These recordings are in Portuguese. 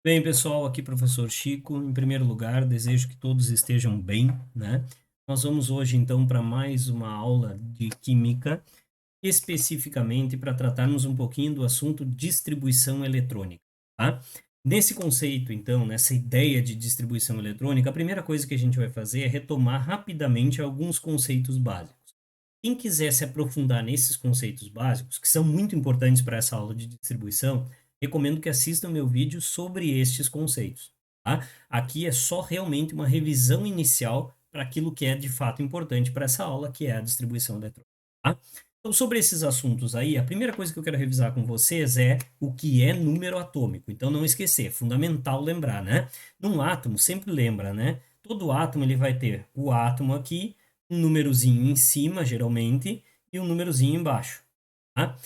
Bem, pessoal, aqui professor Chico. Em primeiro lugar, desejo que todos estejam bem, né? Nós vamos hoje então para mais uma aula de química, especificamente para tratarmos um pouquinho do assunto distribuição eletrônica, tá? Nesse conceito, então, nessa ideia de distribuição eletrônica, a primeira coisa que a gente vai fazer é retomar rapidamente alguns conceitos básicos. Quem quiser se aprofundar nesses conceitos básicos, que são muito importantes para essa aula de distribuição, recomendo que assistam meu vídeo sobre estes conceitos. Tá? Aqui é só realmente uma revisão inicial para aquilo que é de fato importante para essa aula, que é a distribuição eletrônica. Tá? Então, sobre esses assuntos aí, a primeira coisa que eu quero revisar com vocês é o que é número atômico. Então, não esquecer, é fundamental lembrar, né? Num átomo, sempre lembra, né? Todo átomo ele vai ter o átomo aqui, um númerozinho em cima, geralmente, e um númerozinho embaixo. Tá?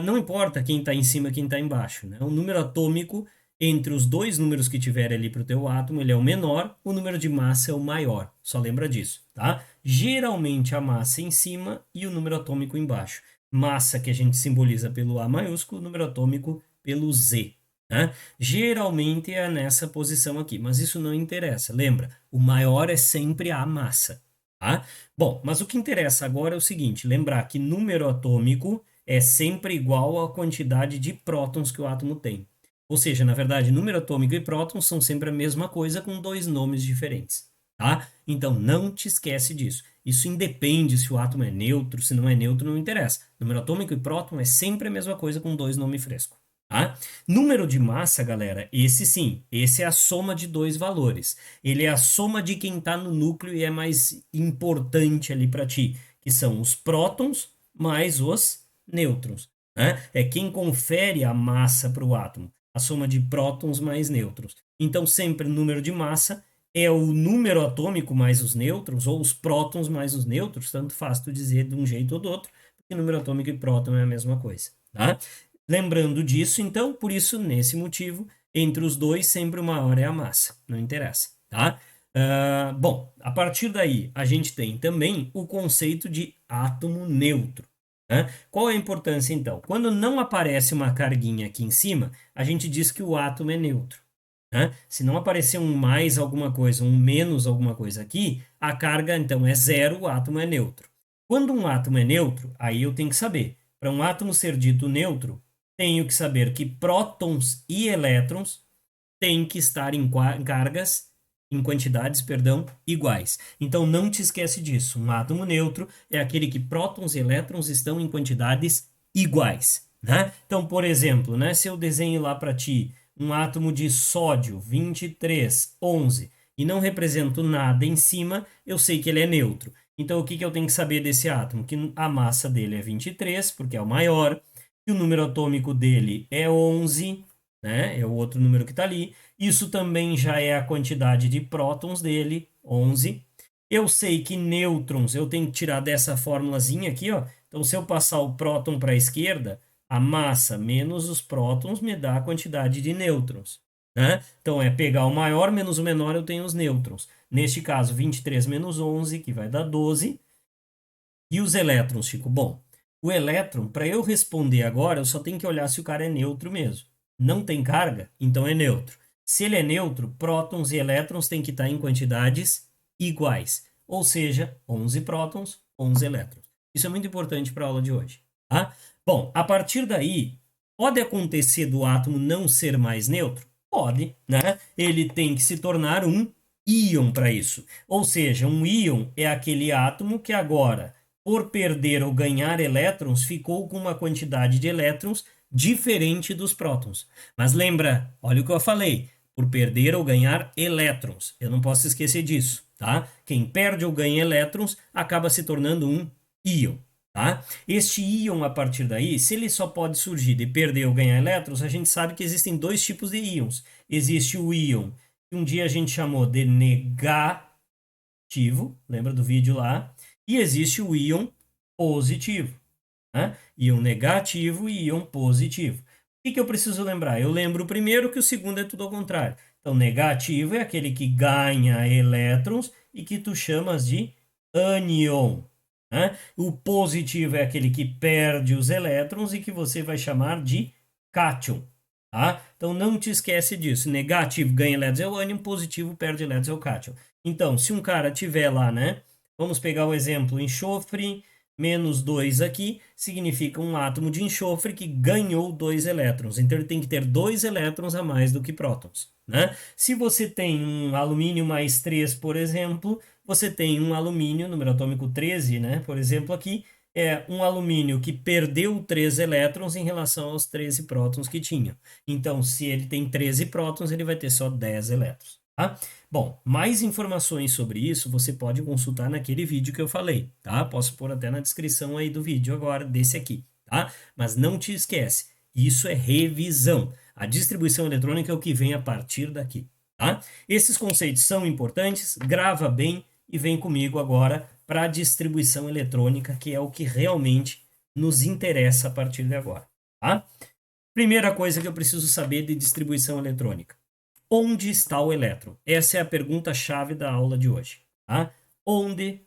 Não importa quem está em cima e quem está embaixo, né? O número atômico, entre os dois números que tiver ali para o teu átomo, ele é o menor, o número de massa é o maior. Só lembra disso, tá? Geralmente a massa em cima e o número atômico embaixo. Massa que a gente simboliza pelo A maiúsculo, número atômico pelo Z. Né? Geralmente é nessa posição aqui, mas isso não interessa. Lembra, o maior é sempre a massa. Tá? Bom, mas o que interessa agora é o seguinte: lembrar que número atômico é sempre igual à quantidade de prótons que o átomo tem. Ou seja, na verdade, número atômico e prótons são sempre a mesma coisa com dois nomes diferentes. Tá? Então, não te esquece disso. Isso independe se o átomo é neutro, se não é neutro, não interessa. Número atômico e próton é sempre a mesma coisa com dois nomes frescos. Tá? Número de massa, galera, esse sim, esse é a soma de dois valores. Ele é a soma de quem está no núcleo e é mais importante ali para ti, que são os prótons mais os nêutrons. Né? É quem confere a massa para o átomo, a soma de prótons mais nêutrons. Então, sempre número de massa é o número atômico mais os nêutrons, ou os prótons mais os nêutrons, tanto faz tu dizer de um jeito ou do outro, porque número atômico e próton é a mesma coisa. Tá? Lembrando disso, então, por isso, nesse motivo, entre os dois, sempre o maior é a massa, não interessa, tá? Bom, a partir daí, a gente tem também o conceito de átomo neutro. Né? Qual é a importância, então? Quando não aparece uma carguinha aqui em cima, a gente diz que o átomo é neutro. Né? Se não aparecer um mais alguma coisa, um menos alguma coisa aqui, a carga, então, é zero, o átomo é neutro. Quando um átomo é neutro, aí eu tenho que saber, para um átomo ser dito neutro, tenho que saber que prótons e elétrons têm que estar em cargas, em quantidades, perdão, iguais. Então não te esquece disso. Um átomo neutro é aquele que prótons e elétrons estão em quantidades iguais, né? Então, por exemplo, né, se eu desenho lá para ti um átomo de sódio 2311 e não represento nada em cima, eu sei que ele é neutro. Então, o que eu tenho que saber desse átomo? Que a massa dele é 23, porque é o maior, que o número atômico dele é 11, né? É o outro número que está ali. Isso também já é a quantidade de prótons dele, 11. Eu sei que nêutrons eu tenho que tirar dessa formulazinha aqui, ó. Então, se eu passar o próton para a esquerda, a massa menos os prótons me dá a quantidade de nêutrons. Né? Então, é pegar o maior menos o menor, eu tenho os nêutrons. Neste caso, 23 menos 11, que vai dar 12. E os elétrons, Chico? Bom, o elétron, para eu responder agora, eu só tenho que olhar se o cara é neutro mesmo. Não tem carga, então é neutro. Se ele é neutro, prótons e elétrons têm que estar em quantidades iguais. Ou seja, 11 prótons, 11 elétrons. Isso é muito importante para a aula de hoje. Tá? Bom, a partir daí, pode acontecer do átomo não ser mais neutro? Pode, né? Ele tem que se tornar um íon para isso. Ou seja, um íon é aquele átomo que agora, por perder ou ganhar elétrons, ficou com uma quantidade de elétrons diferente dos prótons. Mas lembra, olha o que eu falei, por perder ou ganhar elétrons. Eu não posso esquecer disso, tá? Quem perde ou ganha elétrons acaba se tornando um íon. Tá? Este íon, a partir daí, se ele só pode surgir de perder ou ganhar elétrons, a gente sabe que existem dois tipos de íons. Existe o íon que um dia a gente chamou de negativo, lembra do vídeo lá? E existe o íon positivo, né? Íon negativo e íon positivo. O que eu preciso lembrar? Eu lembro primeiro que o segundo é tudo ao contrário. Então, negativo é aquele que ganha elétrons e que tu chamas de ânion. Né? O positivo é aquele que perde os elétrons e que você vai chamar de cátion. Tá? Então não te esquece disso. Negativo ganha elétrons é o ânion, positivo perde elétrons é o cátion. Então, se um cara tiver lá, né? Vamos pegar o exemplo, enxofre menos 2 aqui, significa um átomo de enxofre que ganhou 2 elétrons. Então ele tem que ter 2 elétrons a mais do que prótons, né? Se você tem um alumínio mais 3, por exemplo, você tem um alumínio, número atômico 13, né? Por exemplo, aqui é um alumínio que perdeu 3 elétrons em relação aos 13 prótons que tinha. Então, se ele tem 13 prótons, ele vai ter só 10 elétrons, tá? Bom, mais informações sobre isso você pode consultar naquele vídeo que eu falei, tá? Posso pôr até na descrição aí do vídeo agora, desse aqui, tá? Mas não te esquece, isso é revisão. A distribuição eletrônica é o que vem a partir daqui, tá? Esses conceitos são importantes, grava bem e vem comigo agora para a distribuição eletrônica, que é o que realmente nos interessa a partir de agora, tá? Primeira coisa que eu preciso saber de distribuição eletrônica. Onde está o elétron? Essa é a pergunta-chave da aula de hoje, tá? Onde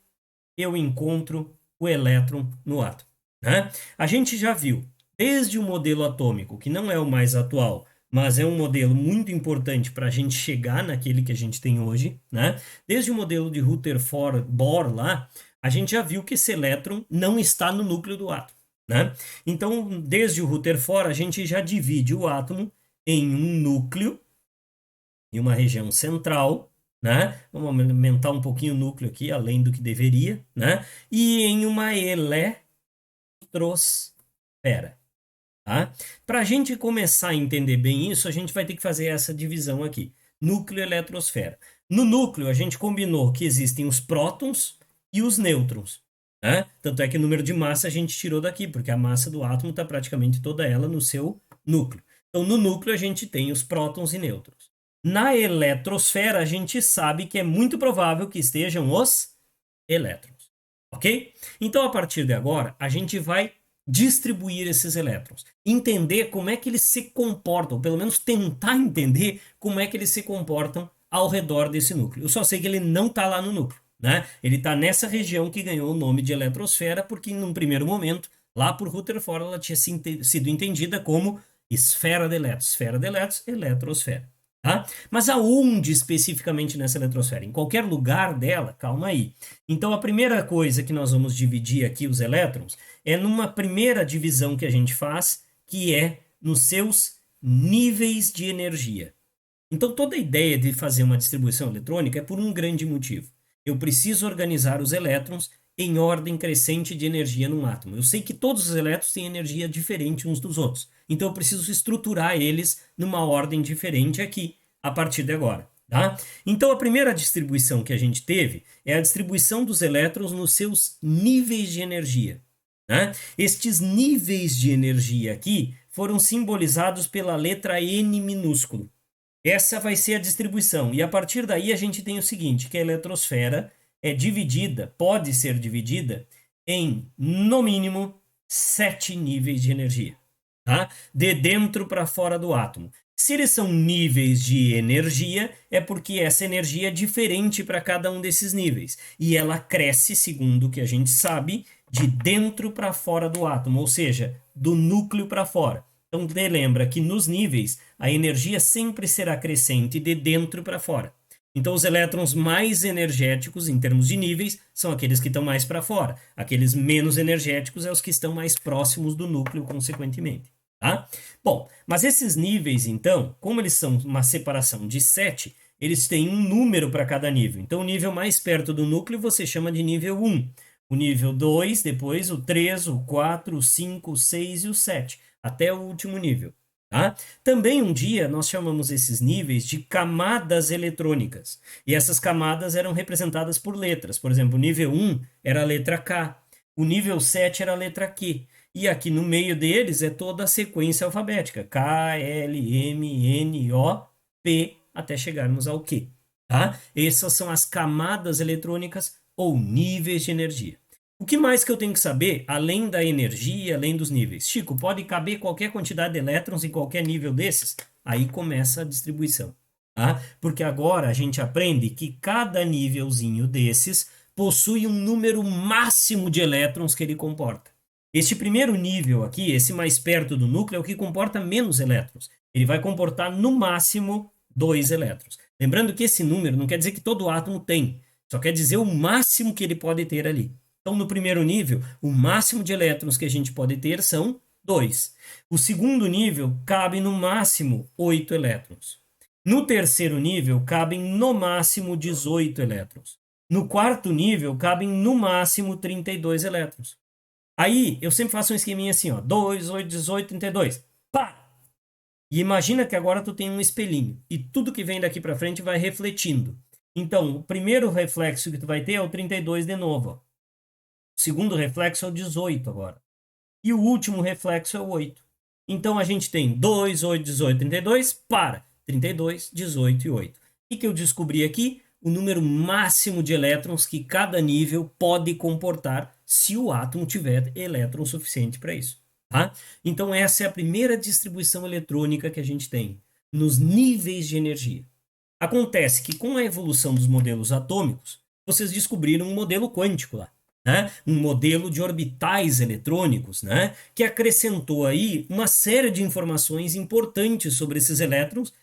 eu encontro o elétron no átomo, né? A gente já viu, desde o modelo atômico, que não é o mais atual, mas é um modelo muito importante para a gente chegar naquele que a gente tem hoje, né? Desde o modelo de Rutherford-Bohr lá, a gente já viu que esse elétron não está no núcleo do átomo, né? Então, desde o Rutherford, a gente já divide o átomo em um núcleo e uma região central, né? Vamos aumentar um pouquinho o núcleo aqui, além do que deveria, né? E em uma eletrosfera. Tá? Para a gente começar a entender bem isso, a gente vai ter que fazer essa divisão aqui. Núcleo e eletrosfera. No núcleo, a gente combinou que existem os prótons e os nêutrons, né? Tanto é que o número de massa a gente tirou daqui, porque a massa do átomo está praticamente toda ela no seu núcleo. Então, no núcleo, a gente tem os prótons e nêutrons. Na eletrosfera, a gente sabe que é muito provável que estejam os elétrons, ok? Então, a partir de agora, a gente vai distribuir esses elétrons, entender como é que eles se comportam, ou pelo menos tentar entender como é que eles se comportam ao redor desse núcleo. Eu só sei que ele não está lá no núcleo, né? Ele está nessa região que ganhou o nome de eletrosfera, porque num primeiro momento, lá por Rutherford, ela tinha sido entendida como esfera de elétrons, eletrosfera. Tá? Mas aonde especificamente nessa eletrosfera? Em qualquer lugar dela? Calma aí. Então, a primeira coisa que nós vamos dividir aqui os elétrons é numa primeira divisão que a gente faz, que é nos seus níveis de energia. Então, toda a ideia de fazer uma distribuição eletrônica é por um grande motivo. Eu preciso organizar os elétrons em ordem crescente de energia num átomo. Eu sei que todos os elétrons têm energia diferente uns dos outros. Então, eu preciso estruturar eles numa ordem diferente aqui, a partir de agora. Tá? Então, a primeira distribuição que a gente teve é a distribuição dos elétrons nos seus níveis de energia. Né? Estes níveis de energia aqui foram simbolizados pela letra N minúsculo. Essa vai ser a distribuição. E a partir daí a gente tem o seguinte, que a eletrosfera é dividida, pode ser dividida em, no mínimo, 7 níveis de energia. Tá? De dentro para fora do átomo. Se eles são níveis de energia, é porque essa energia é diferente para cada um desses níveis. E ela cresce, segundo o que a gente sabe, de dentro para fora do átomo, ou seja, do núcleo para fora. Então, lembra que nos níveis, a energia sempre será crescente de dentro para fora. Então, os elétrons mais energéticos, em termos de níveis, são aqueles que estão mais para fora. Aqueles menos energéticos são os que estão mais próximos do núcleo, consequentemente. Tá? Bom, mas esses níveis, então, como eles são uma separação de 7, eles têm um número para cada nível. Então, o nível mais perto do núcleo você chama de nível 1. O nível 2, depois o 3, o 4, o 5, o 6 e o 7, até o último nível. Tá? Também um dia nós chamamos esses níveis de camadas eletrônicas. E essas camadas eram representadas por letras. Por exemplo, o nível 1 era a letra K, o nível 7 era a letra Q. E aqui no meio deles é toda a sequência alfabética. K, L, M, N, O, P, até chegarmos ao Q. Tá? Essas são as camadas eletrônicas ou níveis de energia. O que mais que eu tenho que saber, além da energia, além dos níveis? Chico, pode caber qualquer quantidade de elétrons em qualquer nível desses? Aí começa a distribuição. Tá? Porque agora a gente aprende que cada nívelzinho desses possui um número máximo de elétrons que ele comporta. Este primeiro nível aqui, esse mais perto do núcleo, é o que comporta menos elétrons. Ele vai comportar no máximo 2 elétrons. Lembrando que esse número não quer dizer que todo átomo tem, só quer dizer o máximo que ele pode ter ali. Então, no primeiro nível, o máximo de elétrons que a gente pode ter são 2. O segundo nível cabe no máximo 8 elétrons. No terceiro nível, cabem no máximo 18 elétrons. No quarto nível, cabem no máximo 32 elétrons. Aí, eu sempre faço um esqueminha assim, ó, 2, 8, 18, 32. Pá! E imagina que agora tu tem um espelhinho e tudo que vem daqui para frente vai refletindo. Então, o primeiro reflexo que tu vai ter é o 32 de novo. Ó. O segundo reflexo é o 18 agora. E o último reflexo é o 8. Então, a gente tem 2, 8, 18, 32, para 32, 18 e 8. O que eu descobri aqui? O número máximo de elétrons que cada nível pode comportar se o átomo tiver elétron suficiente para isso. Tá? Então, essa é a primeira distribuição eletrônica que a gente tem, nos níveis de energia. Acontece que com a evolução dos modelos atômicos, vocês descobriram um modelo quântico lá, né? Um modelo de orbitais eletrônicos, né? Que acrescentou aí uma série de informações importantes sobre esses elétrons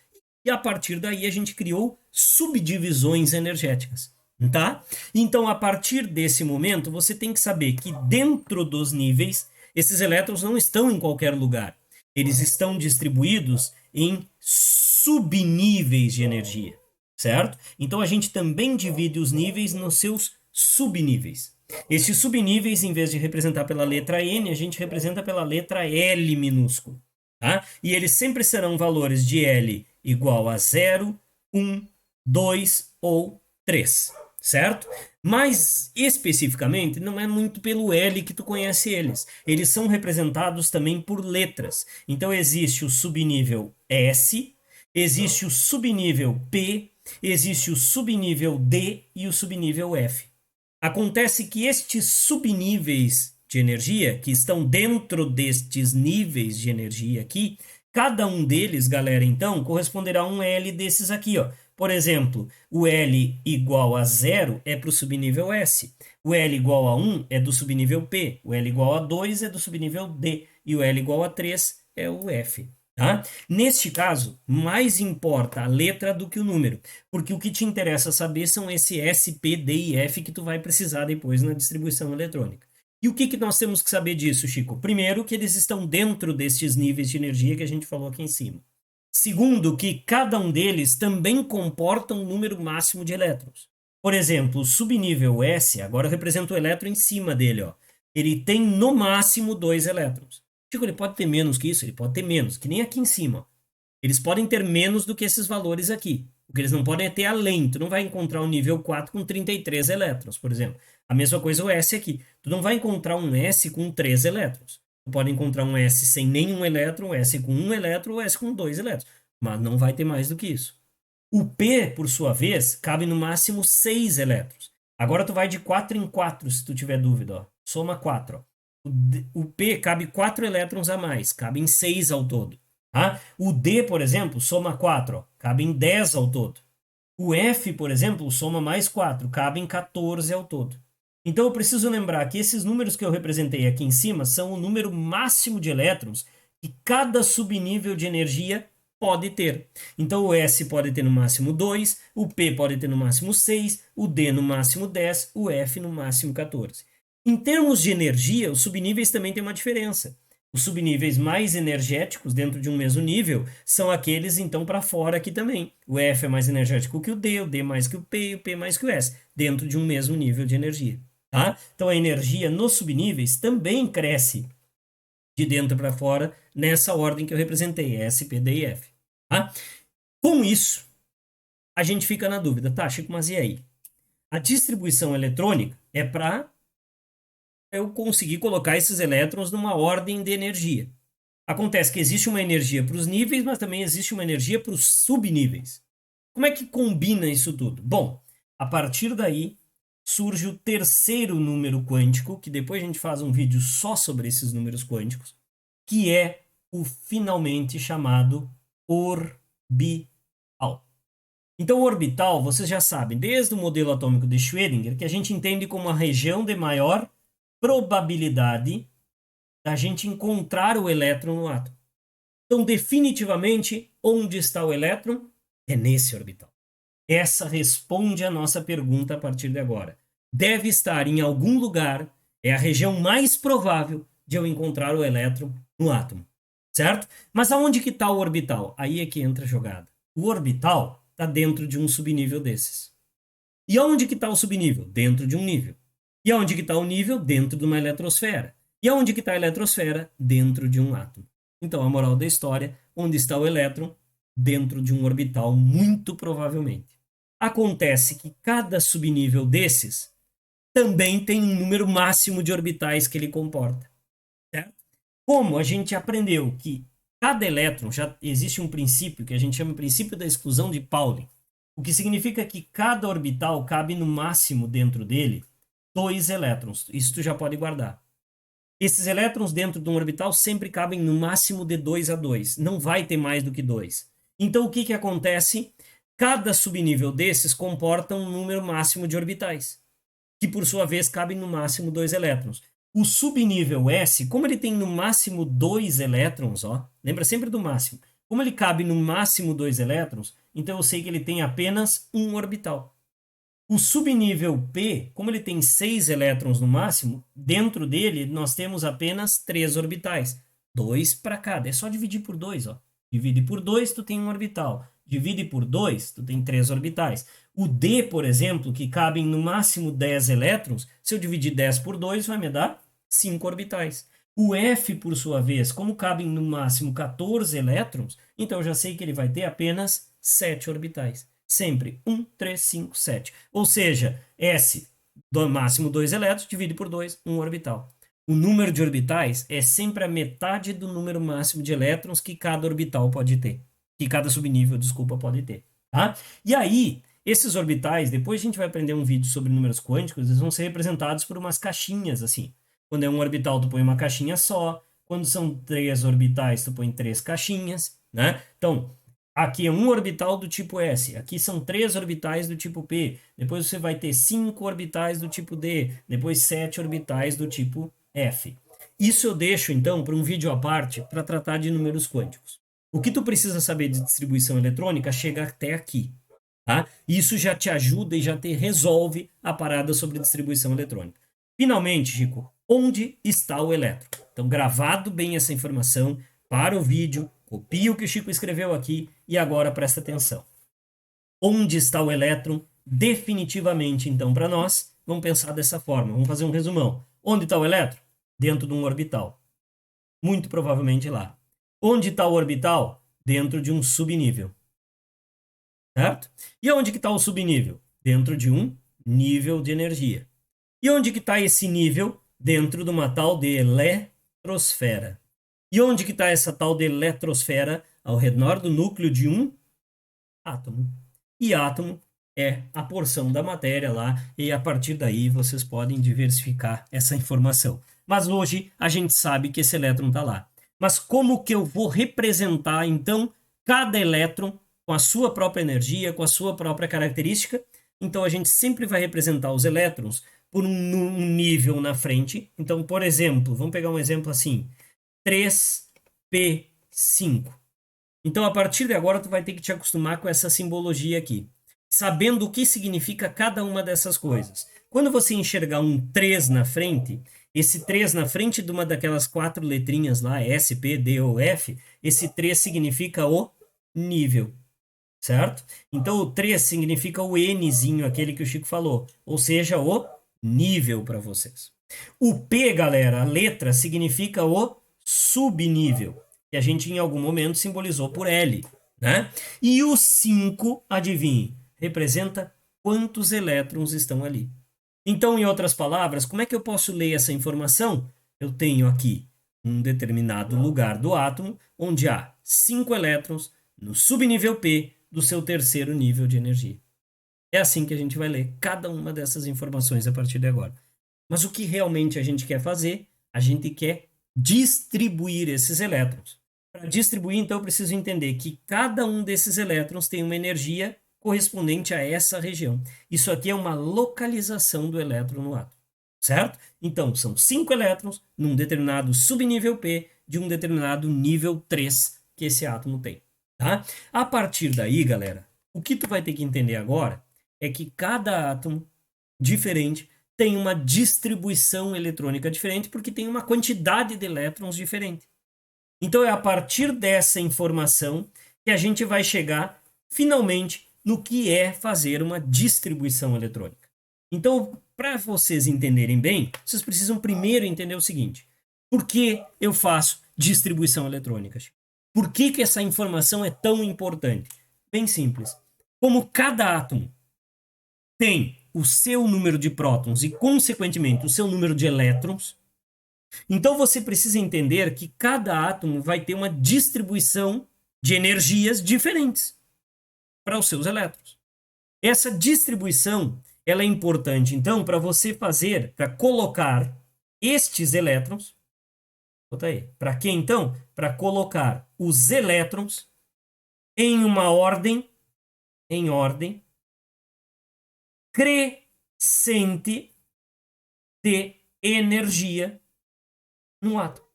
e a partir daí a gente criou subdivisões energéticas, tá? Então, a partir desse momento, você tem que saber que dentro dos níveis, esses elétrons não estão em qualquer lugar. Eles estão distribuídos em subníveis de energia, certo? Então, a gente também divide os níveis nos seus subníveis. Esses subníveis, em vez de representar pela letra N, a gente representa pela letra L minúsculo, tá? E eles sempre serão valores de L igual a 0, 1, 2 ou 3, certo? Mas, especificamente, não é muito pelo L que tu conhece eles. Eles são representados também por letras. Então, existe o subnível S, existe o subnível P, existe o subnível D e o subnível F. Acontece que estes subníveis de energia, que estão dentro destes níveis de energia aqui, cada um deles, galera, então, corresponderá a um L desses aqui, ó. Por exemplo, o L igual a 0 é para o subnível S, o L igual a 1 é do subnível P, o L igual a 2 é do subnível D e o L igual a 3 é o F. Tá? Neste caso, mais importa a letra do que o número, porque o que te interessa saber são esse S, P, D e F que tu vai precisar depois na distribuição eletrônica. E o que nós temos que saber disso, Chico? Primeiro, que eles estão dentro destes níveis de energia que a gente falou aqui em cima. Segundo, que cada um deles também comporta um número máximo de elétrons. Por exemplo, o subnível S, agora representa o elétron em cima dele, ó. Ele tem no máximo 2 elétrons. Chico, ele pode ter menos que isso? Ele pode ter menos, que nem aqui em cima. Eles podem ter menos do que esses valores aqui. O que eles não podem é ter além. Tu não vai encontrar um nível 4 com 33 elétrons, por exemplo. A mesma coisa o S aqui. Tu não vai encontrar um S com 3 elétrons. Tu pode encontrar um S sem nenhum elétron, um S com 1 elétron ou S com 2 elétrons. Mas não vai ter mais do que isso. O P, por sua vez, cabe no máximo 6 elétrons. Agora tu vai de 4 em 4, se tu tiver dúvida. Ó. Soma 4. Ó. O P cabe 4 elétrons a mais, cabem 6 ao todo. Tá? O D, por exemplo, soma 4, ó, cabem 10 ao todo. O F, por exemplo, soma mais 4, cabem 14 ao todo. Então eu preciso lembrar que esses números que eu representei aqui em cima são o número máximo de elétrons que cada subnível de energia pode ter. Então o S pode ter no máximo 2, o P pode ter no máximo 6, o D no máximo 10, o F no máximo 14. Em termos de energia, os subníveis também têm uma diferença. Os subníveis mais energéticos dentro de um mesmo nível são aqueles, então, para fora aqui também. O F é mais energético que o D mais que o P mais que o S, dentro de um mesmo nível de energia. Tá? Então, a energia nos subníveis também cresce de dentro para fora nessa ordem que eu representei, S, P, D e F. Tá? Com isso, a gente fica na dúvida, tá, Chico, mas e aí? A distribuição eletrônica é para eu conseguir colocar esses elétrons numa ordem de energia. Acontece que existe uma energia para os níveis, mas também existe uma energia para os subníveis. Como é que combina isso tudo? Bom, a partir daí surge o terceiro número quântico, que depois a gente faz um vídeo só sobre esses números quânticos, que é o finalmente chamado orbital. Então, o orbital, vocês já sabem, desde o modelo atômico de Schrödinger, que a gente entende como a região de maior probabilidade da gente encontrar o elétron no átomo. Então, definitivamente, onde está o elétron? É nesse orbital. Essa responde a nossa pergunta a partir de agora. Deve estar em algum lugar, é a região mais provável de eu encontrar o elétron no átomo, certo? Mas aonde que está o orbital? Aí é que entra a jogada. O orbital está dentro de um subnível desses. E aonde que está o subnível? Dentro de um nível. E aonde que está o nível? Dentro de uma eletrosfera. E aonde que está a eletrosfera? Dentro de um átomo. Então, a moral da história, onde está o elétron? Dentro de um orbital, muito provavelmente. Acontece que cada subnível desses também tem um número máximo de orbitais que ele comporta, certo? Como a gente aprendeu que cada elétron, já existe um princípio que a gente chama de princípio da exclusão de Pauli, o que significa que cada orbital cabe no máximo dentro dele 2 elétrons. Isso tu já pode guardar. Esses elétrons dentro de um orbital sempre cabem no máximo de 2 a 2. Não vai ter mais do que 2. Então, o que que acontece? Cada subnível desses comporta um número máximo de orbitais, que por sua vez cabem no máximo 2 elétrons. O subnível S, como ele tem no máximo 2 elétrons, ó, lembra sempre do máximo. Como ele cabe no máximo 2 elétrons, então eu sei que ele tem apenas um orbital. O subnível P, como ele tem 6 elétrons no máximo, dentro dele nós temos apenas 3 orbitais. 2 para cada. É só dividir por 2, ó. Divide por 2, tu tem um orbital. Divide por 2, tu tem 3 orbitais. O D, por exemplo, que cabem no máximo 10 elétrons, se eu dividir 10 por 2, vai me dar 5 orbitais. O F, por sua vez, como cabem no máximo 14 elétrons, então eu já sei que ele vai ter apenas 7 orbitais. Sempre 1, 3, 5, 7. Ou seja, S, do máximo 2 elétrons, divide por 2, 1 orbital. O número de orbitais é sempre a metade do número máximo de elétrons que cada orbital pode ter. Que cada subnível, desculpa, pode ter. Tá? E aí, esses orbitais, depois a gente vai aprender um vídeo sobre números quânticos, eles vão ser representados por umas caixinhas, assim. Quando é um orbital, tu põe uma caixinha só. Quando são 3 orbitais, tu põe 3 caixinhas, né? Então, aqui é um orbital do tipo S, aqui são 3 orbitais do tipo P, depois você vai ter 5 orbitais do tipo D, depois 7 orbitais do tipo F. Isso eu deixo, então, para um vídeo à parte, para tratar de números quânticos. O que tu precisa saber de distribuição eletrônica chega até aqui, tá? Isso já te ajuda e já te resolve a parada sobre distribuição eletrônica. Finalmente, Chico, onde está o elétron? Então, gravado bem essa informação, para o vídeo, copia o que o Chico escreveu aqui e agora presta atenção. Onde está o elétron? Definitivamente, então, para nós, vamos pensar dessa forma. Vamos fazer um resumão. Onde está o elétron? Dentro de um orbital. Muito provavelmente lá. Onde está o orbital? Dentro de um subnível. Certo? E onde que está o subnível? Dentro de um nível de energia. E onde que está esse nível? Dentro de uma tal de eletrosfera. E onde que está essa tal de eletrosfera? Ao redor do núcleo de um átomo. E átomo é a porção da matéria lá, e a partir daí vocês podem diversificar essa informação. Mas hoje a gente sabe que esse elétron está lá. Mas como que eu vou representar, então, cada elétron com a sua própria energia, com a sua própria característica? Então a gente sempre vai representar os elétrons por um nível na frente. Então, por exemplo, vamos pegar um exemplo assim, 3P5. Então, a partir de agora, tu vai ter que te acostumar com essa simbologia aqui, sabendo o que significa cada uma dessas coisas. Quando você enxergar um 3 na frente, esse 3 na frente de uma daquelas 4 letrinhas lá, S, P, D ou F, esse 3 significa o nível, certo? Então, o 3 significa o Nzinho, aquele que o Chico falou, ou seja, o nível para vocês. O P, galera, a letra, significa o subnível, que a gente em algum momento simbolizou por L, né? E o 5, adivinhe, representa quantos elétrons estão ali. Então, em outras palavras, como é que eu posso ler essa informação? Eu tenho aqui um determinado lugar do átomo onde há 5 elétrons no subnível P do seu terceiro nível de energia. É assim que a gente vai ler cada uma dessas informações a partir de agora. Mas o que realmente a gente quer fazer? A gente quer distribuir esses elétrons. Para distribuir, então, eu preciso entender que cada um desses elétrons tem uma energia correspondente a essa região. Isso aqui é uma localização do elétron no átomo, certo? Então, são 5 elétrons num determinado subnível P de um determinado nível 3 que esse átomo tem, tá? A partir daí, galera, o que tu vai ter que entender agora é que cada átomo diferente tem uma distribuição eletrônica diferente porque tem uma quantidade de elétrons diferente. Então é a partir dessa informação que a gente vai chegar finalmente no que é fazer uma distribuição eletrônica. Então, para vocês entenderem bem, vocês precisam primeiro entender o seguinte: por que eu faço distribuição eletrônica? Por que que essa informação é tão importante? Bem simples. Como cada átomo tem o seu número de prótons e, consequentemente, o seu número de elétrons, então você precisa entender que cada átomo vai ter uma distribuição de energias diferentes para os seus elétrons. Essa distribuição ela é importante, então, para você fazer, para colocar estes elétrons, bota aí, para quê, então? Para colocar os elétrons em uma ordem, crescente de energia no átomo.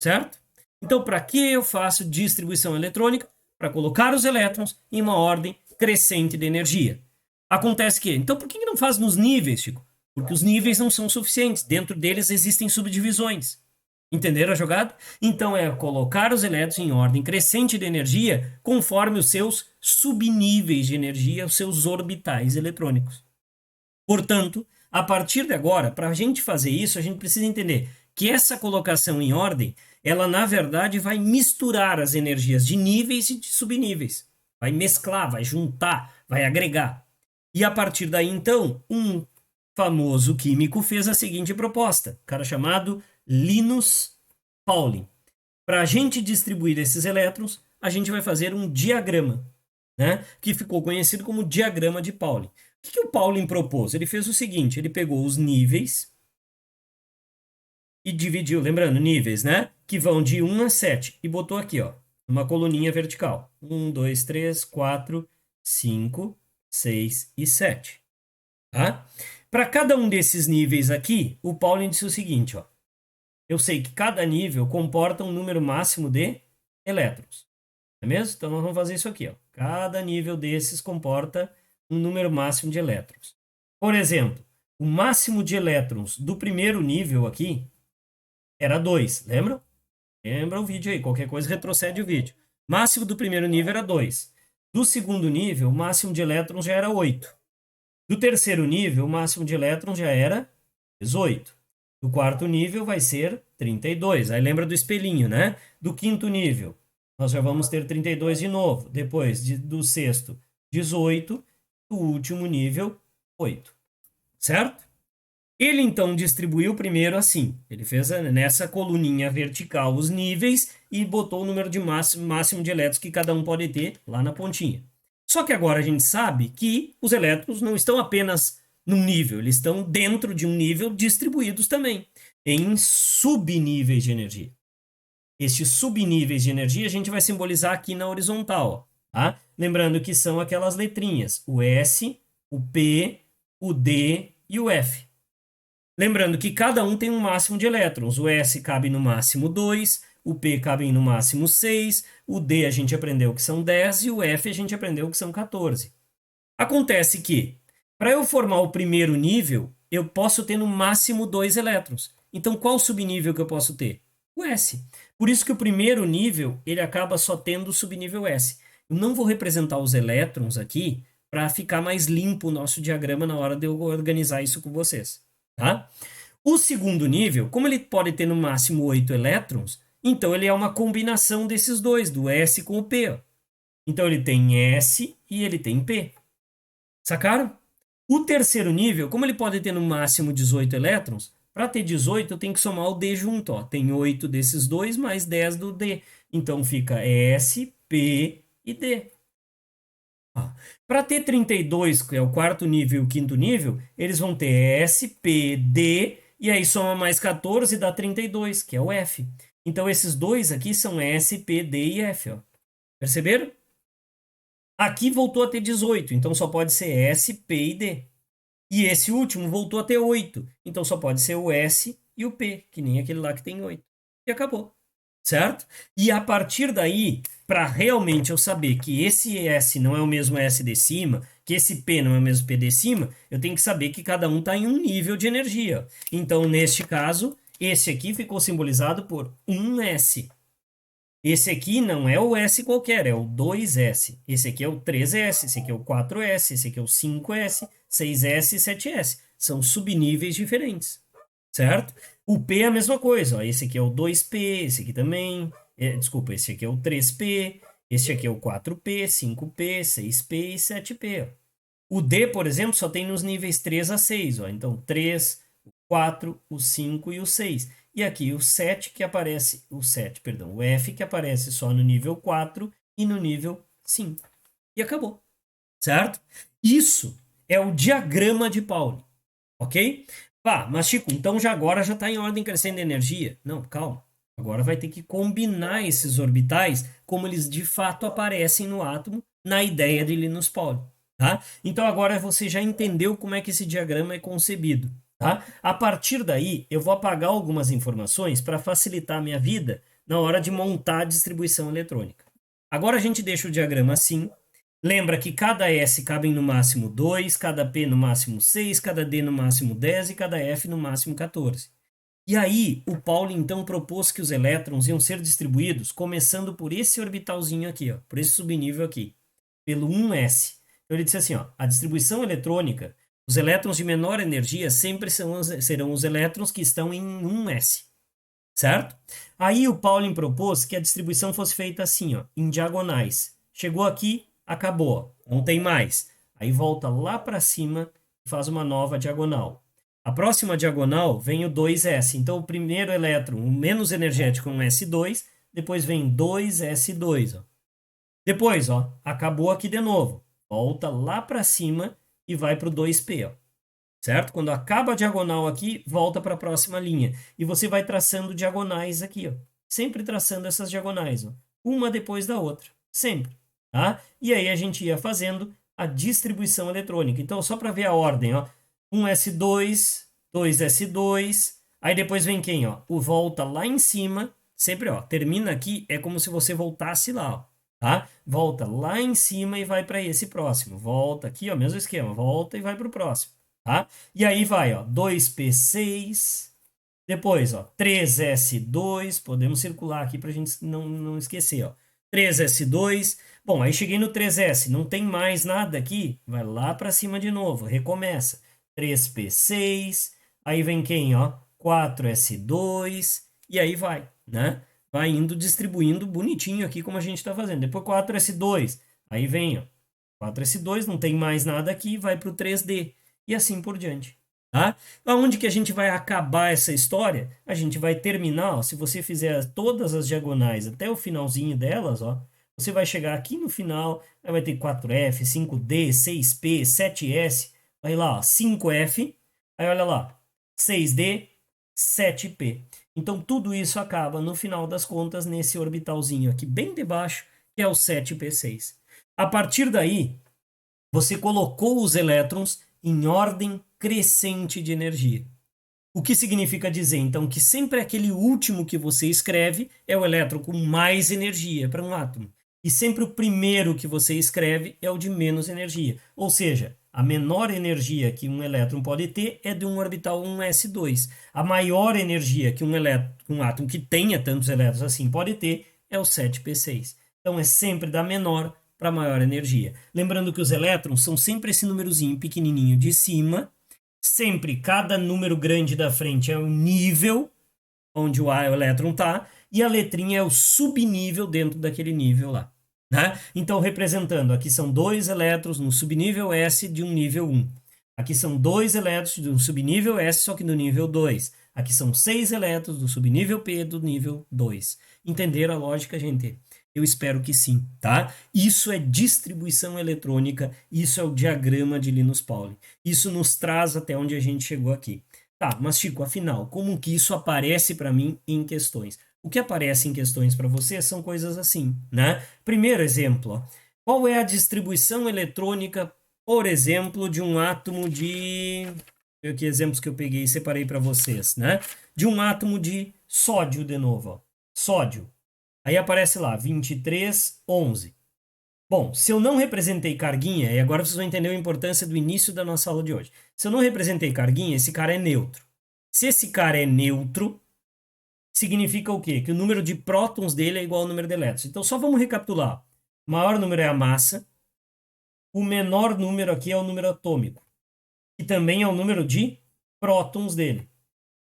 Certo? Então, para que eu faço distribuição eletrônica? Para colocar os elétrons em uma ordem crescente de energia. Acontece que, então, por que não faz nos níveis, Chico? Porque os níveis não são suficientes. Dentro deles existem subdivisões. Entenderam a jogada? Então, é colocar os elétrons em ordem crescente de energia conforme os seus subníveis de energia, os seus orbitais eletrônicos. Portanto, a partir de agora, para a gente fazer isso, a gente precisa entender que essa colocação em ordem, ela na verdade vai misturar as energias de níveis e de subníveis. Vai mesclar, vai juntar, vai agregar. E a partir daí, então, um famoso químico fez a seguinte proposta, cara chamado Linus Pauling. Para a gente distribuir esses elétrons, a gente vai fazer um diagrama, né? Que ficou conhecido como diagrama de Pauling. O que o Pauling propôs? Ele fez o seguinte, ele pegou os níveis e dividiu, lembrando, níveis, né? Que vão de 1 a 7 e botou aqui, ó, uma coluninha vertical. 1, 2, 3, 4, 5, 6 e 7. Tá? Para cada um desses níveis aqui, o Pauling disse o seguinte, ó. Eu sei que cada nível comporta um número máximo de elétrons. Não é mesmo? Então nós vamos fazer isso aqui, ó. Cada nível desses comporta um número máximo de elétrons. Por exemplo, o máximo de elétrons do primeiro nível aqui era 2, lembra? Lembra o vídeo aí, qualquer coisa retrocede o vídeo. Máximo do primeiro nível era 2. Do segundo nível, o máximo de elétrons já era 8. Do terceiro nível, o máximo de elétrons já era 18. Do quarto nível vai ser 32. Aí lembra do espelhinho, né? Do quinto nível, nós já vamos ter 32 de novo. Depois do sexto, 18. Do último nível, 8. Certo? Ele então distribuiu primeiro assim. Ele fez nessa coluninha vertical os níveis e botou o número de máximo de elétrons que cada um pode ter lá na pontinha. Só que agora a gente sabe que os elétrons não estão apenas num nível, eles estão dentro de um nível distribuídos também, em subníveis de energia. Estes subníveis de energia a gente vai simbolizar aqui na horizontal, tá? Lembrando que são aquelas letrinhas, o S, o P, o D e o F. Lembrando que cada um tem um máximo de elétrons, o S cabe no máximo 2, o P cabe no máximo 6, o D a gente aprendeu que são 10 e o F a gente aprendeu que são 14. Acontece que, para eu formar o primeiro nível, eu posso ter no máximo 2 elétrons. Então, qual subnível que eu posso ter? O S. Por isso que o primeiro nível, ele acaba só tendo o subnível S. Eu não vou representar os elétrons aqui para ficar mais limpo o nosso diagrama na hora de eu organizar isso com vocês. Tá? O segundo nível, como ele pode ter no máximo 8 elétrons, então ele é uma combinação desses dois, do S com o P. Ó. Então ele tem S e ele tem P. Sacaram? O terceiro nível, como ele pode ter no máximo 18 elétrons, para ter 18 eu tenho que somar o D junto. Ó. Tem 8 desses dois mais 10 do D. Então fica S, P e D. Para ter 32, que é o quarto nível e o quinto nível, eles vão ter S, P, D, e aí soma mais 14 e dá 32, que é o F. Então esses dois aqui são S, P, D e F. Ó. Perceberam? Aqui voltou a ter 18, então só pode ser S, P e D. E esse último voltou a ter 8, então só pode ser o S e o P, que nem aquele lá que tem 8. E acabou. certo? E a partir daí, para realmente eu saber que esse S não é o mesmo S de cima, que esse P não é o mesmo P de cima, eu tenho que saber que cada um está em um nível de energia. Então, neste caso, esse aqui ficou simbolizado por um S. Esse aqui não é o S qualquer, é o 2S. Esse aqui é o 3S, esse aqui é o 4S, esse aqui é o 5S, 6S e 7S. São subníveis diferentes, certo? O P é a mesma coisa, ó. Esse aqui é o 2P, esse aqui também. Desculpa, esse aqui é o 3P, esse aqui é o 4P, 5P, 6P e 7P. Ó. O D, por exemplo, só tem nos níveis 3 a 6. Ó. Então, 3, o 4, o 5 e o 6. E aqui o 7 que aparece, o F que aparece só no nível 4 e no nível 5. E acabou, certo? Isso é o diagrama de Pauli, ok? Pá, mas Chico, então já agora já está em ordem crescente de energia. Não, calma. Agora vai ter que combinar esses orbitais como eles de fato aparecem no átomo na ideia de Linus Pauling, tá? Então agora você já entendeu como é que esse diagrama é concebido, tá? A partir daí, eu vou apagar algumas informações para facilitar a minha vida na hora de montar a distribuição eletrônica. Agora a gente deixa o diagrama assim. Lembra que cada S cabe no máximo 2, cada P no máximo 6, cada D no máximo 10 e cada F no máximo 14. E aí, o Pauli então propôs que os elétrons iam ser distribuídos começando por esse orbitalzinho aqui, ó, por esse subnível aqui, pelo 1s. Então ele disse assim, ó, a distribuição eletrônica, os elétrons de menor energia sempre serão os elétrons que estão em 1s, certo? Aí o Pauling propôs que a distribuição fosse feita assim, ó, em diagonais. Chegou aqui, acabou, não tem mais. Aí volta lá para cima e faz uma nova diagonal. A próxima diagonal vem o 2s. Então, o primeiro elétron, o menos energético, é um S2. Depois vem 2s2. Ó. Depois, ó, acabou aqui de novo. Volta lá para cima e vai para o 2p. Ó. Certo? Quando acaba a diagonal aqui, volta para a próxima linha. E você vai traçando diagonais aqui. Ó. Sempre traçando essas diagonais. Ó. Uma depois da outra. Sempre. Tá? E aí a gente ia fazendo a distribuição eletrônica. Então, só para ver a ordem, ó. 1s2, 2s2, aí depois vem quem, ó? O volta lá em cima, sempre, ó, termina aqui, é como se você voltasse lá, ó, tá? Volta lá em cima e vai para esse próximo. Volta aqui, ó, mesmo esquema, volta e vai para o próximo, tá? E aí vai, ó, 2p6, depois, ó, 3s2, podemos circular aqui para a gente não esquecer, ó. 3s2, bom, aí cheguei no 3s, não tem mais nada aqui, vai lá para cima de novo, recomeça. 3p6, aí vem quem, ó? 4s2, e aí vai, né? Vai indo distribuindo bonitinho aqui como a gente está fazendo. Depois 4s2, aí vem, ó. 4s2, não tem mais nada aqui, vai para o 3d, e assim por diante. Tá? Aonde que a gente vai acabar essa história? A gente vai terminar, ó, se você fizer todas as diagonais até o finalzinho delas, ó, você vai chegar aqui no final, aí vai ter 4F, 5D, 6P, 7S, aí lá, ó, 5F, aí olha lá, 6D, 7P. Então tudo isso acaba, no final das contas, nesse orbitalzinho aqui bem debaixo, que é o 7P6. A partir daí, você colocou os elétrons em ordem crescente de energia. O que significa dizer, então, que sempre aquele último que você escreve é o elétron com mais energia para um átomo. E sempre o primeiro que você escreve é o de menos energia. Ou seja, a menor energia que um elétron pode ter é de um orbital 1s2. A maior energia que um átomo que tenha tantos elétrons assim pode ter é o 7p6. Então é sempre da menor para maior energia. Lembrando que os elétrons são sempre esse númerozinho pequenininho de cima, sempre cada número grande da frente é o nível onde o elétron está, e a letrinha é o subnível dentro daquele nível lá. Né? Então, representando, aqui são 2 elétrons no subnível S de um nível 1. Aqui são 2 elétrons de um subnível S, só que no nível 2. Aqui são 6 elétrons do subnível P do nível 2. Entenderam a lógica, gente? Eu espero que sim, tá? Isso é distribuição eletrônica, isso é o diagrama de Linus Pauling. Isso nos traz até onde a gente chegou aqui. Tá, mas Chico, afinal, como que isso aparece para mim em questões? O que aparece em questões para você são coisas assim, né? Primeiro exemplo, ó. Qual é a distribuição eletrônica, por exemplo, de um átomo de... Que exemplos que eu peguei e separei para vocês, né? De um átomo de sódio, de novo, ó. Sódio. Aí aparece lá, 23, 11. Bom, se eu não representei carguinha, e agora vocês vão entender a importância do início da nossa aula de hoje. Se eu não representei carguinha, esse cara é neutro. Se esse cara é neutro, significa o quê? Que o número de prótons dele é igual ao número de elétrons. Então, só vamos recapitular. O maior número é a massa, o menor número aqui é o número atômico, que também é o número de prótons dele,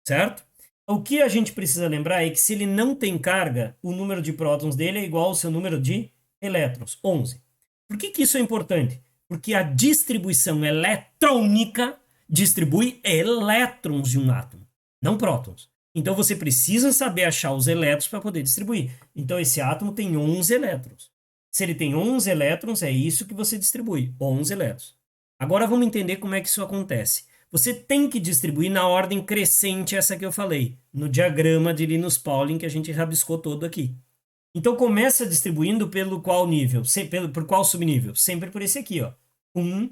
certo? O que a gente precisa lembrar é que se ele não tem carga, o número de prótons dele é igual ao seu número de elétrons, 11. Por que isso é importante? Porque a distribuição eletrônica distribui elétrons de um átomo, não prótons. Então você precisa saber achar os elétrons para poder distribuir. Então esse átomo tem 11 elétrons. Se ele tem 11 elétrons, é isso que você distribui, 11 elétrons. Agora vamos entender como é que isso acontece. Você tem que distribuir na ordem crescente essa que eu falei, no diagrama de Linus Pauling que a gente rabiscou todo aqui. Então começa distribuindo pelo qual nível? Por qual subnível? Sempre por esse aqui, ó. 1,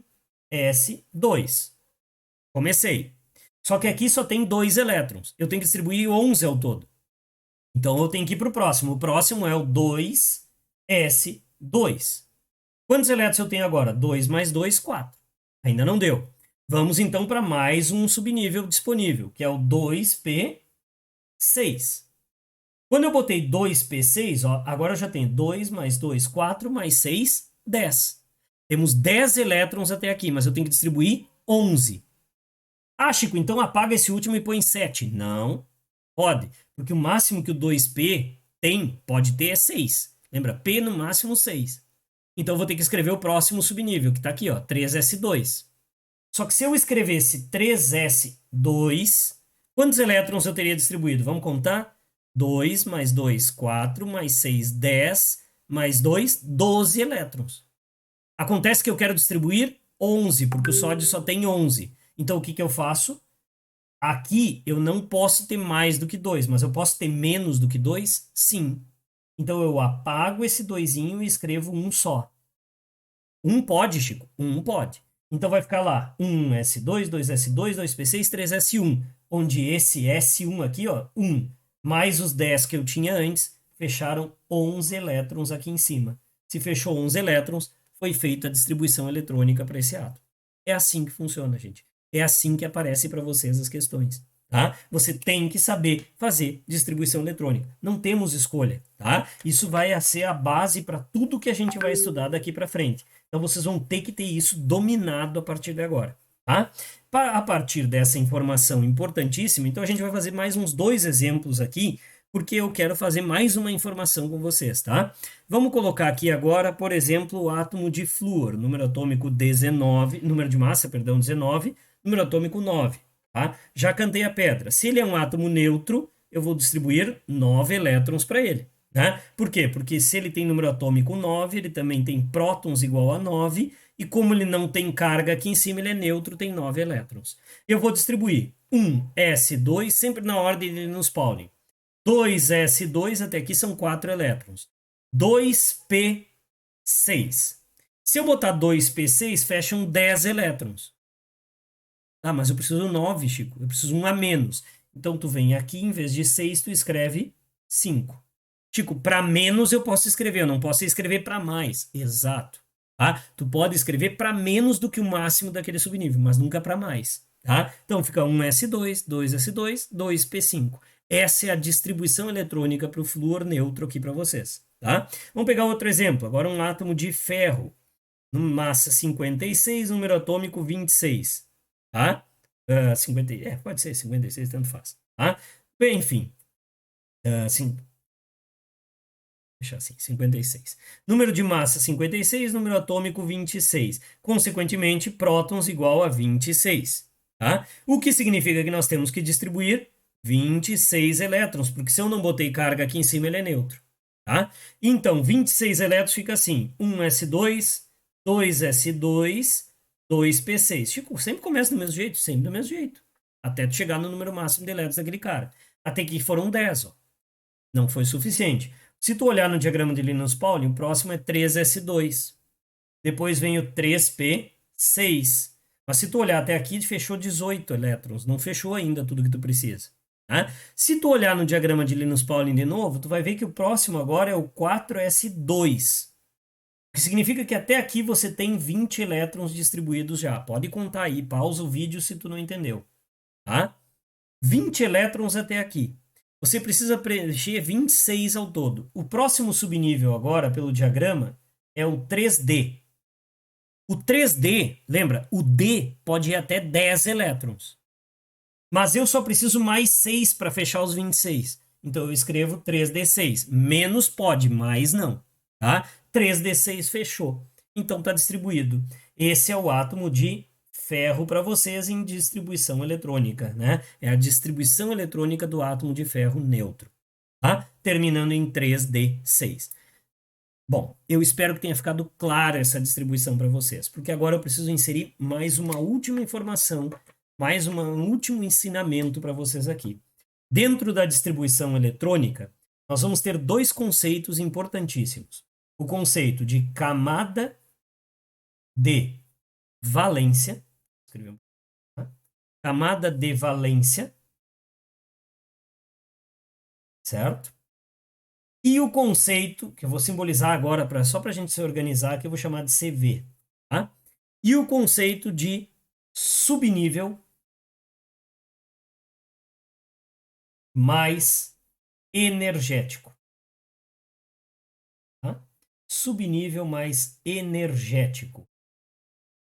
S, 2. Comecei. Só que aqui só tem 2 elétrons. Eu tenho que distribuir 11 ao todo. Então eu tenho que ir para o próximo. O próximo é o 2, S, 2. Quantos elétrons eu tenho agora? 2 mais 2, 4. Ainda não deu. Vamos então para mais um subnível disponível, que é o 2p6. Quando eu botei 2p6, ó, agora eu já tenho 2 mais 2, 4 mais 6, 10. Temos 10 elétrons até aqui, mas eu tenho que distribuir 11. Ah, Chico, então apaga esse último e põe 7. Não, pode, porque o máximo que o 2p pode ter é 6. Lembra? P no máximo 6. Então eu vou ter que escrever o próximo subnível, que está aqui, ó, 3s2. Só que se eu escrevesse 3s2, quantos elétrons eu teria distribuído? Vamos contar? 2 mais 2, 4, mais 6, 10, mais 2, 12 elétrons. Acontece que eu quero distribuir 11, porque o sódio só tem 11. Então, o que eu faço? Aqui eu não posso ter mais do que 2, mas eu posso ter menos do que 2? Sim. Então, eu apago esse 2 e escrevo um só. Um pode, Chico? Um pode. Então, vai ficar lá 1s2, 2s2, 2p6, 3s1, onde esse S1 aqui, ó, 1, mais os 10 que eu tinha antes, fecharam 11 elétrons aqui em cima. Se fechou 11 elétrons, foi feita a distribuição eletrônica para esse átomo. É assim que funciona, gente. É assim que aparece para vocês as questões, tá? Você tem que saber fazer distribuição eletrônica. Não temos escolha, tá? Isso vai ser a base para tudo que a gente vai estudar daqui para frente. Então vocês vão ter que ter isso dominado a partir de agora, tá? A partir dessa informação importantíssima, então a gente vai fazer mais uns 2 exemplos aqui, porque eu quero fazer mais uma informação com vocês, tá? Vamos colocar aqui agora, por exemplo, o átomo de flúor, número atômico 19, número de massa, perdão, 19, número atômico 9, tá? Já cantei a pedra. Se ele é um átomo neutro, eu vou distribuir 9 elétrons para ele, né? Por quê? Porque se ele tem número atômico 9, ele também tem prótons igual a 9, e como ele não tem carga aqui em cima, ele é neutro, tem 9 elétrons. Eu vou distribuir 1s2, sempre na ordem de Linus Pauling. 2s2, até aqui são 4 elétrons. 2p6. Se eu botar 2p6, fecham 10 elétrons. Ah, mas eu preciso 9, Chico. Eu preciso 1 a menos. Então, tu vem aqui, em vez de 6, tu escreve 5. Chico, para menos eu posso escrever, eu não posso escrever para mais. Exato. Tá? Tu pode escrever para menos do que o máximo daquele subnível, mas nunca para mais. Tá? Então, fica 1s2, 2s2, 2p5. Essa é a distribuição eletrônica para o flúor neutro aqui para vocês. Tá? Vamos pegar outro exemplo. Agora um átomo de ferro. Massa 56, número atômico 26. Tá? 50, pode ser 56, tanto faz. Tá? Bem, enfim. Deixar assim, 56. Número de massa 56, número atômico 26. Consequentemente, prótons igual a 26. Tá? O que significa que nós temos que distribuir 26 elétrons, porque se eu não botei carga aqui em cima, ele é neutro. Tá? Então, 26 elétrons fica assim: 1s2, 2s2, 2p6. Chico, sempre começa do mesmo jeito, sempre do mesmo jeito. Até tu chegar no número máximo de elétrons daquele cara. Até que foram 10, ó. Não foi suficiente. Se tu olhar no diagrama de Linus Pauling, o próximo é 3s2. Depois vem o 3p6. Mas se tu olhar até aqui, fechou 18 elétrons. Não fechou ainda tudo que tu precisa. Tá? Se tu olhar no diagrama de Linus Pauling de novo, tu vai ver que o próximo agora é o 4s2. O que significa que até aqui você tem 20 elétrons distribuídos já. Pode contar aí, pausa o vídeo se tu não entendeu. Tá? 20 elétrons até aqui. Você precisa preencher 26 ao todo. O próximo subnível agora, pelo diagrama, é o 3D. O 3D, lembra, o D pode ir até 10 elétrons. Mas eu só preciso mais 6 para fechar os 26. Então eu escrevo 3D6. Menos pode, mais não. Tá? 3D6 fechou. Então está distribuído. Esse é o átomo de ferro para vocês em distribuição eletrônica, né? É a distribuição eletrônica do átomo de ferro neutro. Tá? Terminando em 3D6. Bom, eu espero que tenha ficado clara essa distribuição para vocês, porque agora eu preciso inserir mais uma última informação, mais um último ensinamento para vocês aqui. Dentro da distribuição eletrônica, nós vamos ter dois conceitos importantíssimos. O conceito de camada de valência, camada de valência, certo? E o conceito, que eu vou simbolizar agora só para a gente se organizar, que eu vou chamar de CV. Tá? E o conceito de subnível mais energético. Tá? Subnível mais energético.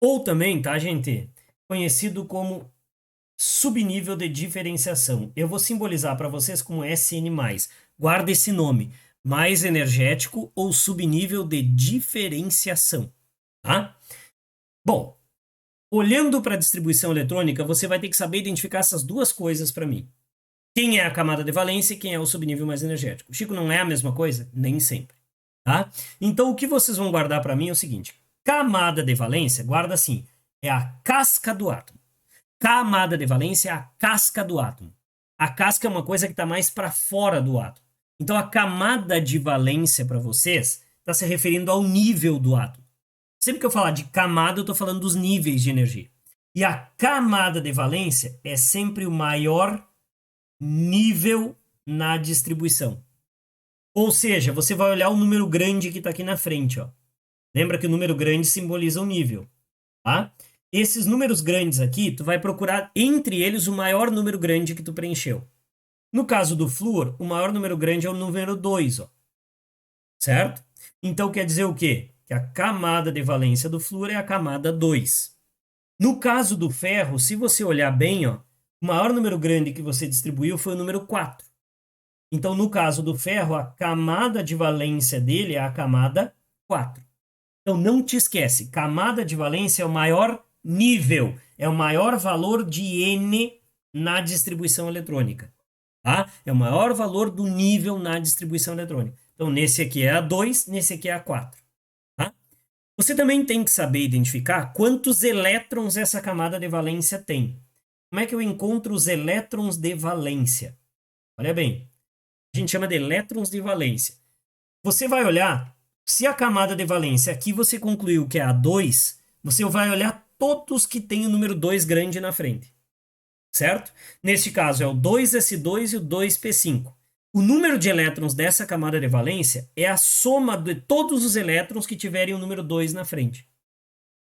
Ou também, tá, gente? Conhecido como subnível de diferenciação. Eu vou simbolizar para vocês como SN+. Guarda esse nome. Mais energético ou subnível de diferenciação. Tá? Bom, olhando para a distribuição eletrônica, você vai ter que saber identificar essas duas coisas para mim. Quem é a camada de valência e quem é o subnível mais energético. Chico, não é a mesma coisa? Nem sempre. Tá? Então, o que vocês vão guardar para mim é o seguinte. Camada de valência, guarda assim, é a casca do átomo. Camada de valência é a casca do átomo. A casca é uma coisa que está mais para fora do átomo. Então, a camada de valência para vocês está se referindo ao nível do átomo. Sempre que eu falar de camada, eu estou falando dos níveis de energia. E a camada de valência é sempre o maior nível na distribuição. Ou seja, você vai olhar o número grande que está aqui na frente. Ó. Lembra que o número grande simboliza o nível. Tá? Esses números grandes aqui, tu vai procurar entre eles o maior número grande que tu preencheu. No caso do flúor, o maior número grande é o número 2, ó. Certo? Então quer dizer o quê? Que a camada de valência do flúor é a camada 2. No caso do ferro, se você olhar bem, ó, o maior número grande que você distribuiu foi o número 4. Então, no caso do ferro, a camada de valência dele é a camada 4. Então, não te esquece, camada de valência é o maior nível, é o maior valor de N na distribuição eletrônica. Tá? É o maior valor do nível na distribuição eletrônica. Então, nesse aqui é a 2, nesse aqui é a 4. Tá? Você também tem que saber identificar quantos elétrons essa camada de valência tem. Como é que eu encontro os elétrons de valência? Olha bem, a gente chama de elétrons de valência. Você vai olhar, se a camada de valência aqui você concluiu que é a 2, você vai olhar todos que têm o número 2 grande na frente. Certo? Neste caso é o 2s2 e o 2p5. O número de elétrons dessa camada de valência é a soma de todos os elétrons que tiverem o número 2 na frente.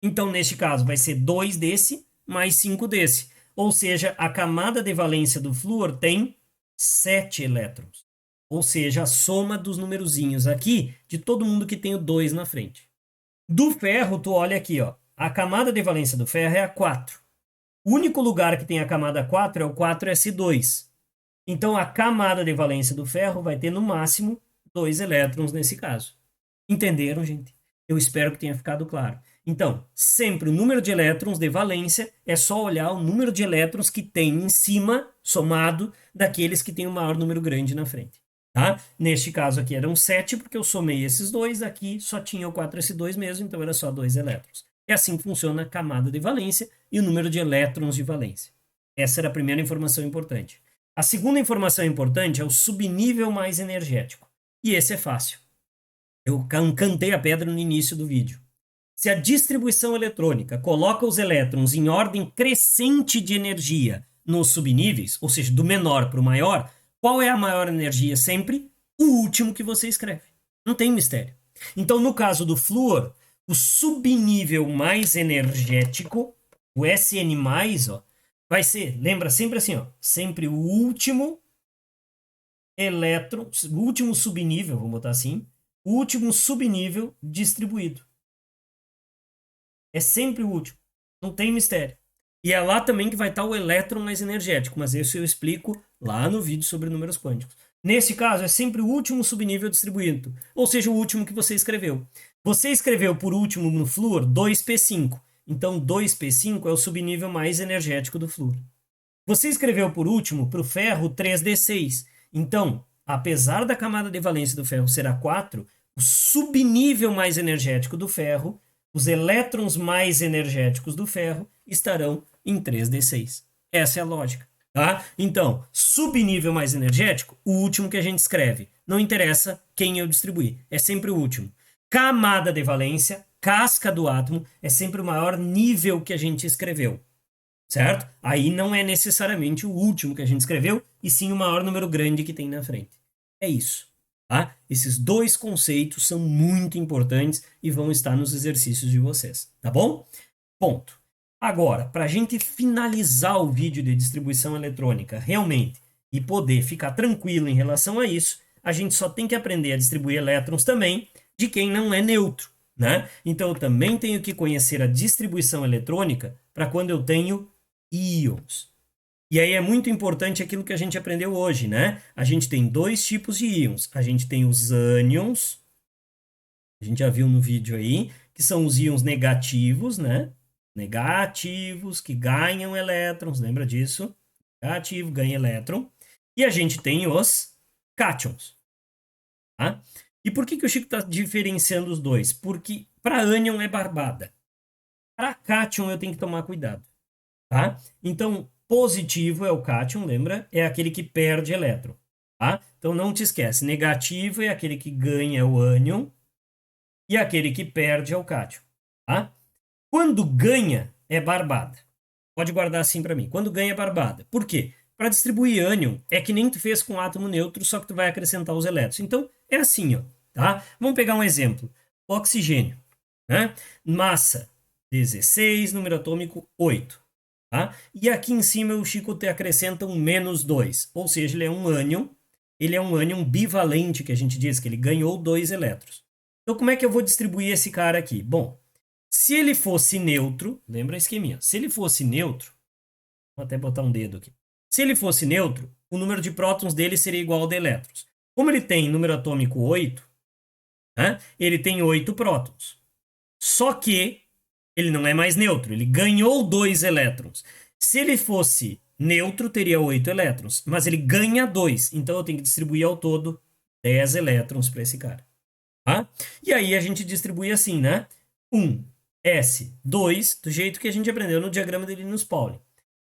Então, neste caso, vai ser 2 desse mais 5 desse. Ou seja, a camada de valência do flúor tem 7 elétrons. Ou seja, a soma dos numerozinhos aqui de todo mundo que tem o 2 na frente. Do ferro, tu olha aqui, ó. A camada de valência do ferro é a 4. O único lugar que tem a camada 4 é o 4s2. Então, a camada de valência do ferro vai ter, no máximo, 2 elétrons nesse caso. Entenderam, gente? Eu espero que tenha ficado claro. Então, sempre o número de elétrons de valência é só olhar o número de elétrons que tem em cima, somado, daqueles que tem o maior número grande na frente. Tá? Neste caso aqui eram 7, porque eu somei esses dois, aqui só tinha o 4s2 mesmo, então era só 2 elétrons. É assim que funciona a camada de valência e o número de elétrons de valência. Essa era a primeira informação importante. A segunda informação importante é o subnível mais energético. E esse é fácil. Eu cantei a pedra no início do vídeo. Se a distribuição eletrônica coloca os elétrons em ordem crescente de energia, nos subníveis, ou seja, do menor para o maior, qual é a maior energia sempre? O último que você escreve. Não tem mistério. Então, no caso do flúor, o subnível mais energético, o Sn+, ó, vai ser, lembra sempre assim, ó, sempre o último elétron, o último subnível, vamos botar assim, o último subnível distribuído. É sempre o último. Não tem mistério. E é lá também que vai estar o elétron mais energético, mas isso eu explico lá no vídeo sobre números quânticos. Nesse caso, é sempre o último subnível distribuído, ou seja, o último que você escreveu. Você escreveu por último no flúor 2p5, então 2p5 é o subnível mais energético do flúor. Você escreveu por último para o ferro 3d6, então, apesar da camada de valência do ferro ser a 4, o subnível mais energético do ferro, os elétrons mais energéticos do ferro, estarão em 3d6. Essa é a lógica. Tá? Então, subnível mais energético, o último que a gente escreve. Não interessa quem eu distribuir, é sempre o último. Camada de valência, casca do átomo, é sempre o maior nível que a gente escreveu. Certo? Aí não é necessariamente o último que a gente escreveu, e sim o maior número grande que tem na frente. É isso. Tá? Esses dois conceitos são muito importantes e vão estar nos exercícios de vocês. Tá bom? Ponto. Agora, para a gente finalizar o vídeo de distribuição eletrônica realmente e poder ficar tranquilo em relação a isso, a gente só tem que aprender a distribuir elétrons também de quem não é neutro. Né? Então, eu também tenho que conhecer a distribuição eletrônica para quando eu tenho íons. E aí é muito importante aquilo que a gente aprendeu hoje, né? A gente tem dois tipos de íons. A gente tem os ânions, a gente já viu no vídeo aí, que são os íons negativos, né? Negativos, que ganham elétrons, lembra disso? Negativo, ganha elétron. E a gente tem os cátions. Tá? E por que o Chico está diferenciando os dois? Porque para ânion é barbada. Para cátion eu tenho que tomar cuidado. Tá? Então, positivo é o cátion, lembra? É aquele que perde elétron. Tá? Então, não te esquece. Negativo é aquele que ganha, é o ânion. E aquele que perde é o cátion. Tá? Quando ganha, é barbada. Pode guardar assim para mim. Quando ganha, é barbada. Por quê? Para distribuir ânion, é que nem tu fez com átomo neutro, só que tu vai acrescentar os elétrons. Então, é assim, ó. Tá? Vamos pegar um exemplo. Oxigênio. Né? Massa, 16, número atômico, 8. Tá? E aqui em cima o Chico te acrescenta um -2, ou seja, ele é um ânion bivalente, que a gente diz, que ele ganhou 2 elétrons. Então, como é que eu vou distribuir esse cara aqui? Bom, se ele fosse neutro, lembra a esqueminha, se ele fosse neutro, vou até botar um dedo aqui. Se ele fosse neutro, o número de prótons dele seria igual ao de elétrons. Como ele tem número atômico 8, né, ele tem 8 prótons. Só que ele não é mais neutro, ele ganhou 2 elétrons. Se ele fosse neutro, teria 8 elétrons, mas ele ganha 2, então eu tenho que distribuir ao todo 10 elétrons para esse cara. Tá? E aí a gente distribui assim, né? 1, S, 2, do jeito que a gente aprendeu no diagrama de Linus-Pauling.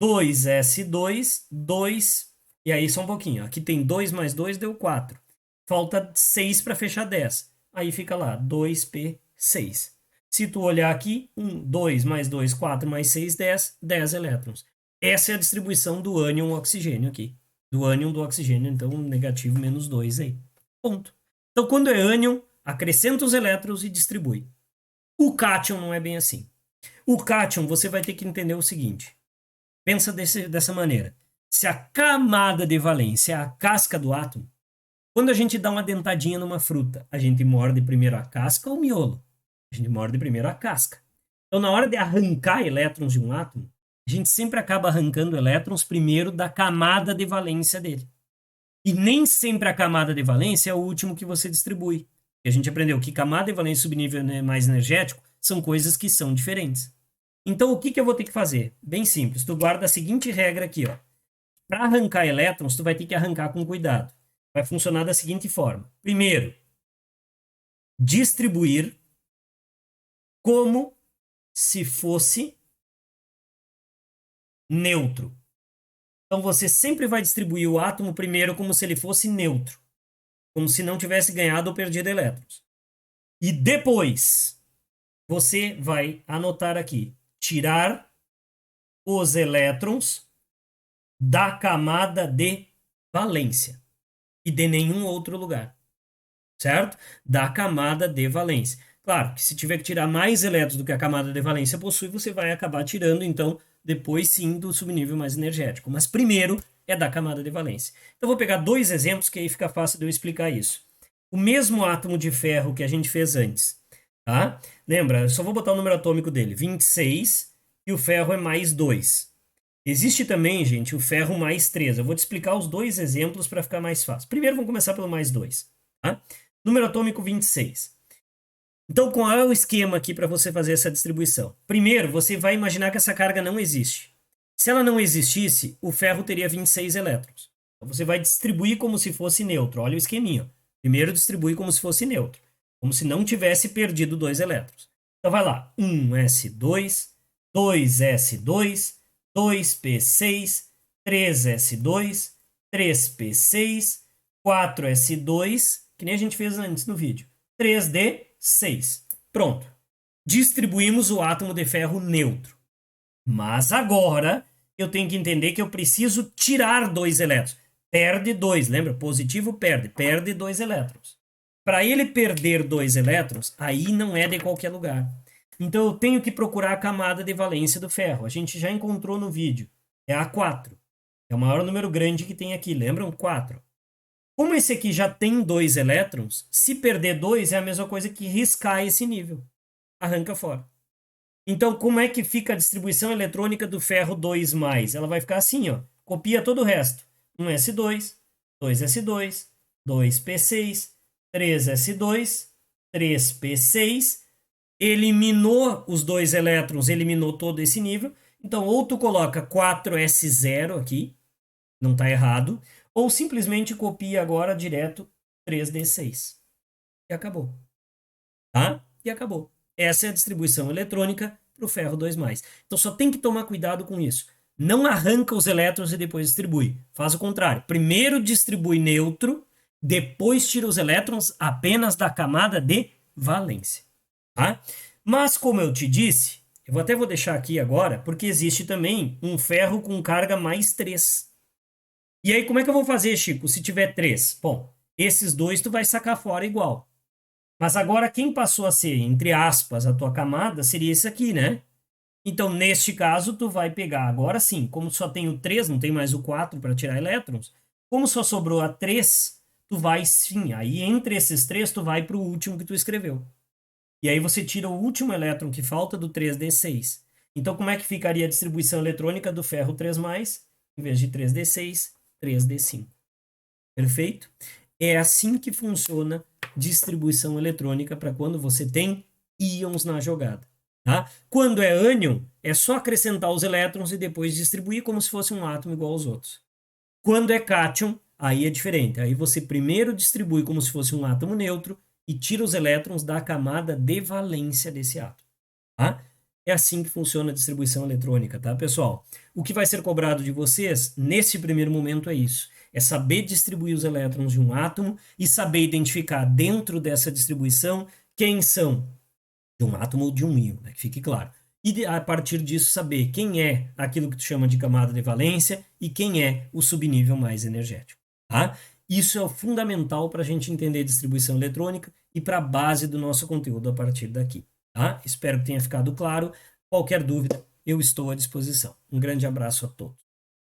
2S2, 2, e aí só um pouquinho. Aqui tem 2 mais 2, deu 4. Falta 6 para fechar 10. Aí fica lá, 2P6. Se tu olhar aqui, 1, 2 mais 2, 4 mais 6, 10, 10 elétrons. Essa é a distribuição do ânion oxigênio aqui. Do ânion do oxigênio, então negativo -2 aí. Ponto. Então, quando é ânion, acrescenta os elétrons e distribui. O cátion não é bem assim. O cátion, você vai ter que entender o seguinte. Pensa dessa maneira. Se a camada de valência é a casca do átomo, quando a gente dá uma dentadinha numa fruta, a gente morde primeiro a casca ou o miolo? A gente morde primeiro a casca. Então, na hora de arrancar elétrons de um átomo, a gente sempre acaba arrancando elétrons primeiro da camada de valência dele. E nem sempre a camada de valência é o último que você distribui. E a gente aprendeu que camada de valência e subnível mais energético são coisas que são diferentes. Então, o que eu vou ter que fazer? Bem simples. Tu guarda a seguinte regra aqui, ó. Para arrancar elétrons, tu vai ter que arrancar com cuidado. Vai funcionar da seguinte forma. Primeiro, distribuir como se fosse neutro. Então, você sempre vai distribuir o átomo primeiro como se ele fosse neutro. Como se não tivesse ganhado ou perdido elétrons. E depois, você vai anotar aqui. Tirar os elétrons da camada de valência e de nenhum outro lugar, certo? Da camada de valência. Claro que se tiver que tirar mais elétrons do que a camada de valência possui, você vai acabar tirando, então, depois sim, do subnível mais energético. Mas primeiro é da camada de valência. Então, vou pegar dois exemplos que aí fica fácil de eu explicar isso. O mesmo átomo de ferro que a gente fez antes, tá? Lembra, eu só vou botar o número atômico dele, 26, e o ferro é mais 2. Existe também, gente, o ferro mais 3. Eu vou te explicar os dois exemplos para ficar mais fácil. Primeiro, vamos começar pelo mais 2. Tá? Número atômico 26. Então, qual é o esquema aqui para você fazer essa distribuição? Primeiro, você vai imaginar que essa carga não existe. Se ela não existisse, o ferro teria 26 elétrons. Então, você vai distribuir como se fosse neutro. Olha o esqueminha. Primeiro, distribui como se fosse neutro. Como se não tivesse perdido 2 elétrons. Então, vai lá. 1s2, 2s2, 2p6, 3s2, 3p6, 4s2, que nem a gente fez antes no vídeo. 3d6. Pronto. Distribuímos o átomo de ferro neutro. Mas agora eu tenho que entender que eu preciso tirar 2 elétrons. Perde 2, lembra? Positivo perde 2 elétrons. Para ele perder 2 elétrons, aí não é de qualquer lugar. Então eu tenho que procurar a camada de valência do ferro. A gente já encontrou no vídeo. É a 4. É o maior número grande que tem aqui. Lembram? 4. Como esse aqui já tem 2 elétrons, se perder 2 é a mesma coisa que riscar esse nível. Arranca fora. Então, como é que fica a distribuição eletrônica do ferro 2+? Ela vai ficar assim, ó. Copia todo o resto. 1s2, 2s2, 2p6, 3s2, 3p6. Eliminou os 2 elétrons, eliminou todo esse nível. Então, ou tu coloca 4s0 aqui, não está errado, ou simplesmente copia agora direto 3d6. E acabou. Tá? E acabou. Essa é a distribuição eletrônica para o ferro 2+. Então só tem que tomar cuidado com isso. Não arranca os elétrons e depois distribui. Faz o contrário. Primeiro distribui neutro, depois tira os elétrons apenas da camada de valência. Tá? Mas como eu te disse, eu até vou deixar aqui agora, porque existe também um ferro com carga mais 3. E aí como é que eu vou fazer, Chico, se tiver 3? Bom, esses dois tu vai sacar fora igual. Mas agora quem passou a ser, entre aspas, a tua camada seria esse aqui, né? Então, neste caso, tu vai pegar, agora sim, como só tem o 3, não tem mais o 4 para tirar elétrons, como só sobrou a 3, tu vai sim, aí entre esses 3, tu vai para o último que tu escreveu. E aí você tira o último elétron que falta do 3d6. Então, como é que ficaria a distribuição eletrônica do ferro 3+, em vez de 3d6, 3d5? Perfeito? É assim que funciona distribuição eletrônica para quando você tem íons na jogada. Tá? Quando é ânion, é só acrescentar os elétrons e depois distribuir como se fosse um átomo igual aos outros. Quando é cátion, aí é diferente. Aí você primeiro distribui como se fosse um átomo neutro e tira os elétrons da camada de valência desse átomo. Tá? É assim que funciona a distribuição eletrônica, tá, pessoal? O que vai ser cobrado de vocês nesse primeiro momento é isso. É saber distribuir os elétrons de um átomo e saber identificar dentro dessa distribuição quem são de um átomo ou de um íon, né? Que fique claro. E a partir disso saber quem é aquilo que tu chama de camada de valência e quem é o subnível mais energético, tá? Isso é o fundamental para a gente entender distribuição eletrônica e para a base do nosso conteúdo a partir daqui, tá? Espero que tenha ficado claro. Qualquer dúvida, eu estou à disposição. Um grande abraço a todos.